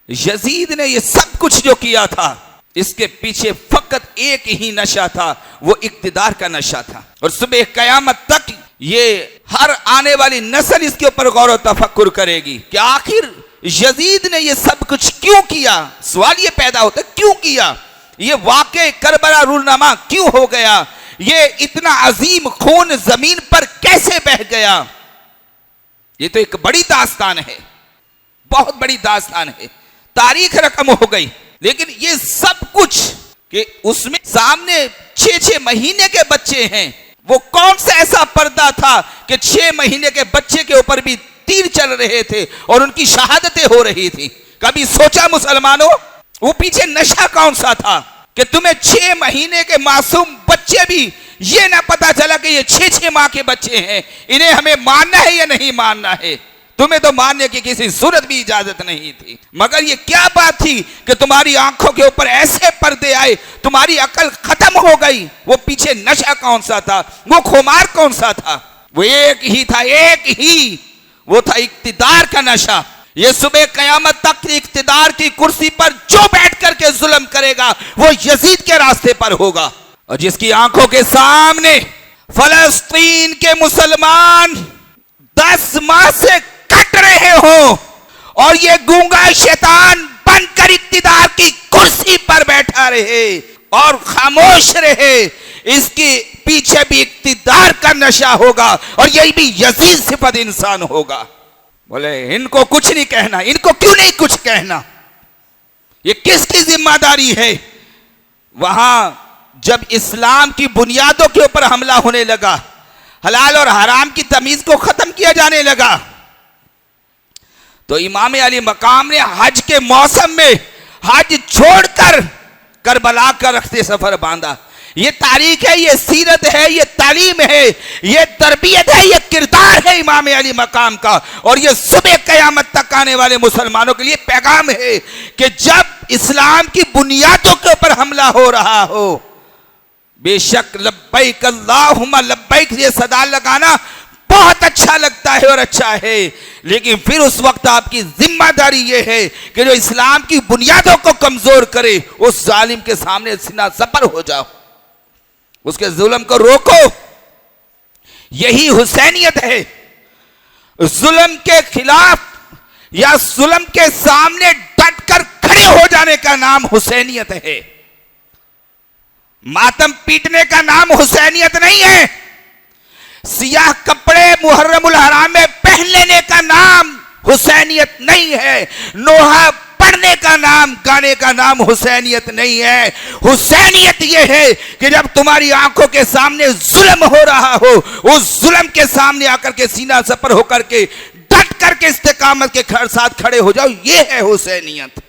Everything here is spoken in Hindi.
यजीद ने ये सब कुछ जो किया था, इसके पीछे फकत एक ही नशा था, वो इक्तिदार का नशा था। और सुबह कयामत तक ये हर आने वाली नस्ल इसके ऊपर गौर और तफक्कुर करेगी कि आखिर यजीद ने ये सब कुछ क्यों किया। सवाल ये पैदा होता है, क्यों किया, ये वाक़े करबला रूलनामा क्यों हो गया, ये इतना अजीम खून जमीन पर कैसे बह गया। ये तो एक बड़ी दास्तान है, बहुत बड़ी दास्तान है, तारीख रकम हो गई। लेकिन ये सब कुछ कि उसमें सामने 6-6 महीने के बच्चे हैं, वो कौन सा ऐसा पर्दा था कि 6 महीने के बच्चे के ऊपर भी तीर चल रहे थे और उनकी शहादतें हो रही थी। कभी सोचा मुसलमानों, वो पीछे नशा कौन सा था कि तुम्हें 6 महीने के मासूम बच्चे भी ये ना पता चला कि ये 6-6 माह के बच्चे हैं, इन्हें हमें मानना है या नहीं मानना है। तुम्हें तो मानने की किसी सूरत भी इजाजत नहीं थी, मगर ये क्या बात थी कि तुम्हारी आंखों के ऊपर ऐसे पर्दे आए, तुम्हारी अकल खत्म हो गई। वो पीछे नशा कौन सा था, वो खुमार कौन सा था, वो एक ही था, एक ही, वो था इक्तिदार का नशा। ये सुबह कयामत तक इक्तिदार की कुर्सी पर जो बैठ करके जुल्म करेगा वो यजीद के रास्ते पर होगा। और जिसकी आंखों के सामने फलस्तीन के मुसलमान 10 माह से कट रहे हो और ये गूंगा शैतान बनकर इक्तिदार की कुर्सी पर बैठा रहे और खामोश रहे, इसके पीछे भी इक्तिदार का नशा होगा और यही भी यजीद सिफत इंसान होगा। बोले इनको कुछ नहीं कहना, इनको क्यों नहीं कुछ कहना, ये किसकी जिम्मेदारी है। वहां जब इस्लाम की बुनियादों के ऊपर हमला होने लगा, हलाल और हराम की तमीज को खत्म किया जाने लगा, तो इमाम अली मकाम ने हज के मौसम में हज छोड़कर करबला का रखते सफर बांधा। ये तारीख है, ये सीरत है, ये तालीम है, ये तरबियत है, ये किरदार है इमाम अली मकाम का। और ये सुबह कयामत तक आने वाले मुसलमानों के लिए पैगाम है कि जब इस्लाम की बुनियादों के ऊपर हमला हो रहा हो, बेशक लब्बैक अल्लाहुम्मा लब्बैक ये सदा लगाना बहुत अच्छा लगता है और अच्छा है, लेकिन फिर उस वक्त आपकी जिम्मेदारी यह है कि जो इस्लाम की बुनियादों को कमजोर करे उस जालिम के सामने सीना सपर हो जाओ, उसके जुल्म को रोको। यही हुसैनियत है। जुल्म के खिलाफ या जुल्म के सामने डटकर खड़े हो जाने का नाम हुसैनियत है। मातम पीटने का नाम हुसैनियत नहीं है। सियाह कपड़े मुहर्रमुल हराम में पहन लेने का नाम हुसैनियत नहीं है। नोहा पढ़ने का नाम, गाने का नाम हुसैनियत नहीं है। हुसैनियत यह है कि जब तुम्हारी आंखों के सामने जुल्म हो रहा हो, उस जुल्म के सामने आकर के सीना सपर होकर के डट करके इस्तेकामत के साथ खड़े हो जाओ, यह है हुसैनियत।